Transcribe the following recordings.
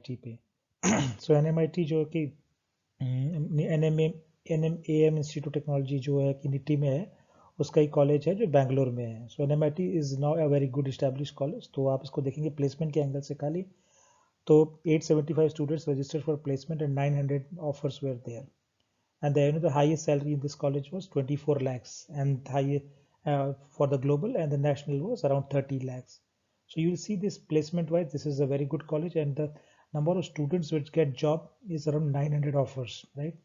NMIT पे सो NMIT जो कि NMAM इंस्टीट्यूट टेक्नोलॉजी जो है कि निटी में है, उसका ही कॉलेज है जो बैंगलोर में है. सो NMIT is now a very good established college. तो आप इसको देखेंगे प्लेसमेंट के एंगल से खाली तो 875 students registered for placement and 900 offers were there. And the highest salary in this college was 24 lakhs, and high for the global and the national was around 30 lakhs. So you'll see this placement wise, this is a very good college, and the number of students which get job is around 900 offers, right?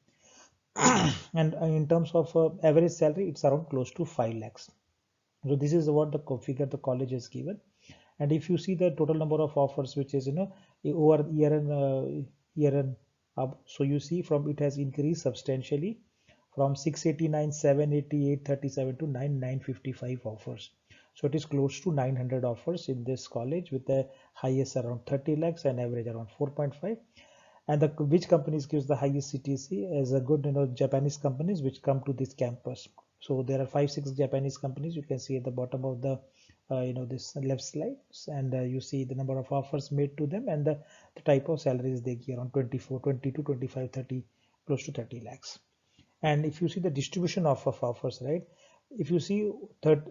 And in terms of average salary, it's around close to 5 lakhs. So this is what the figure the college has given. And if you see the total number of offers, which is over year and up, so you see from it has increased substantially from 689, 780, 837 to 955 offers. So it is close to 900 offers in this college with the highest around 30 lakhs and average around 4.5. And which companies gives the highest CTC as a good Japanese companies which come to this campus. So there are 5-6 Japanese companies you can see at the bottom of the this left slides, and you see the number of offers made to them and the type of salaries they give around 24, 20 to 25, 30, close to 30 lakhs. And if you see the distribution of offers, right, if you see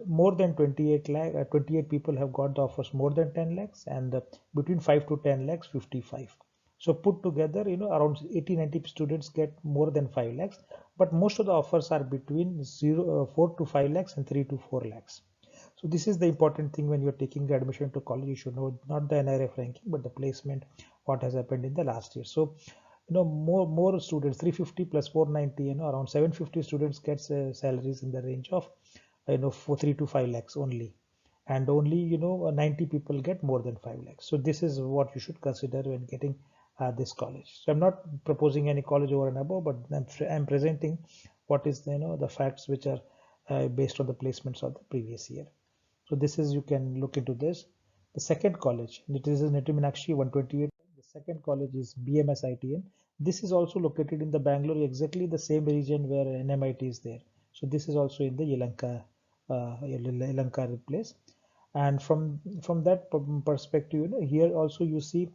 more than 28 lakh 28 people have got the offers more than 10 lakhs, and between 5 to 10 lakhs 55. So put together around 80-90 students get more than 5 lakhs, but most of the offers are between 4 to 5 lakhs and 3 to 4 lakhs. So this is the important thing when you're taking the admission to college. You should know not the NRF ranking but the placement, what has happened in the last year. So more students, 350 plus 490, around 750 students gets salaries in the range of for 3 to 5 lakhs only, and only 90 people get more than 5 lakhs. So this is what you should consider when getting this college. So I'm not proposing any college over and above, but I'm presenting what is the facts which are based on the placements of the previous year. So this is, you can look into this. The second college, it is in Neti Meenakshi 128. The second college is BMS ITN. This is also located in the Bangalore, exactly the same region where NMIT is there. So this is also in the Yelanka place. And from that perspective, here also you see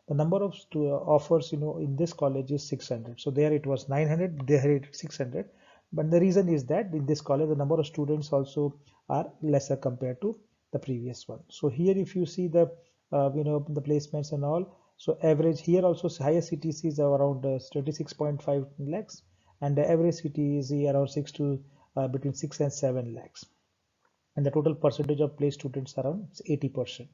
the number of offers in this college is 600. So there it was 900, there it is 600. But the reason is that in this college the number of students also are lesser compared to the previous one. So here if you see the the placements and all, so average here also highest CTCs are around 26.5 lakhs, and the average CTC around 6 to between 6 and 7 lakhs, and the total percentage of placed students around 80%.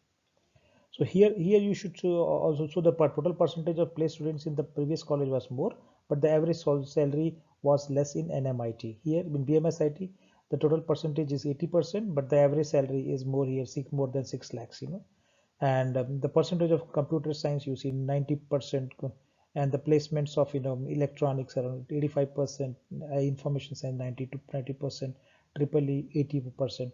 So here you should also, so the total percentage of placed students in the previous college was more, but the average salary was less in NMIT. Here in BMSIT, the total percentage is 80%, but the average salary is more here, more than 6 lakhs, and the percentage of computer science you see 90%, and the placements of electronics around 85%, information science 90 to 90%, triple E 80%,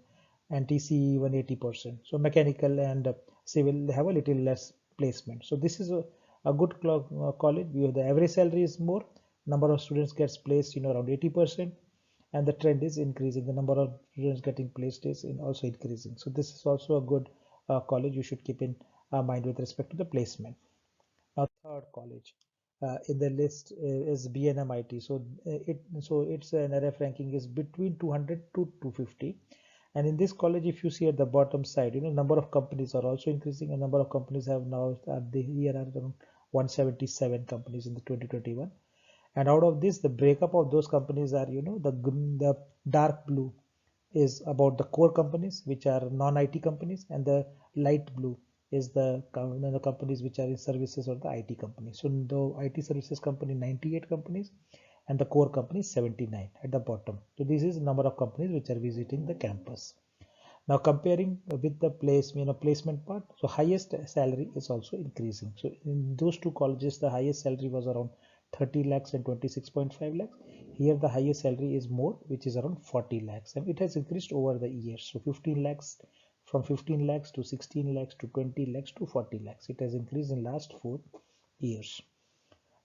and TCE 180%. So mechanical and civil, they have a little less placement. So this is a good college. The average salary is more, number of students gets placed around 80%, and the trend is increasing. The number of students getting placed is also increasing. So this is also a good college you should keep in mind with respect to the placement. Now third college in the list is BNMIT. So its NRF ranking is between 200 to 250. And in this college, if you see at the bottom side, number of companies are also increasing. A number of companies have now here are around 177 companies in the 2021. And out of this, the breakup of those companies are, the dark blue is about the core companies, which are non-IT companies, and the light blue is the companies which are in services or the IT companies. So the IT services company 98 companies, and the core company 79 at the bottom. So this is the number of companies which are visiting the campus. Now comparing with the placement part, so highest salary is also increasing. So in those two colleges, the highest salary was around 30 lakhs and 26.5 lakhs. Here the highest salary is more, which is around 40 lakhs, and it has increased over the years. So 15 lakhs, from 15 lakhs to 16 lakhs to 20 lakhs to 40 lakhs. It has increased in last 4 years.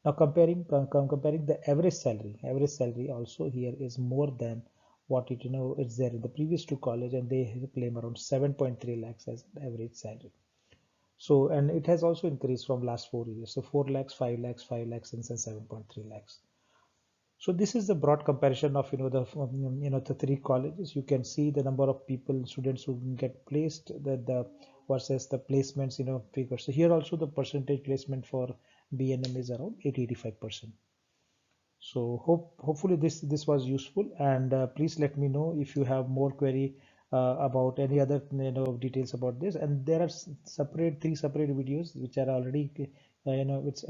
Now comparing the average salary also here is more than what it's there in the previous two college, and they claim around 7.3 lakhs as average salary. So, and it has also increased from last 4 years. So 4 lakhs, 5 lakhs, 5 lakhs, and then 7.3 lakhs. So this is the broad comparison of the three colleges. You can see the number of people, students who get placed, the versus the placements figures. So here also the percentage placement for BNM is around 80-85%. So hopefully this was useful, and please let me know if you have more query about any other details about this. And there are three separate videos which are already it's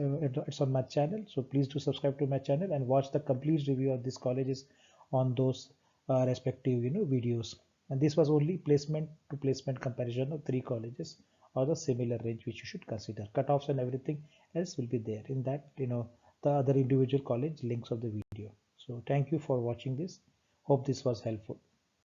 on my channel. So please do subscribe to my channel and watch the complete review of these colleges on those respective videos. And this was only placement to placement comparison of three colleges or the similar range which you should consider. Cutoffs and everything else will be there in that the other individual college links of the video. So thank you for watching this. Hope this was helpful.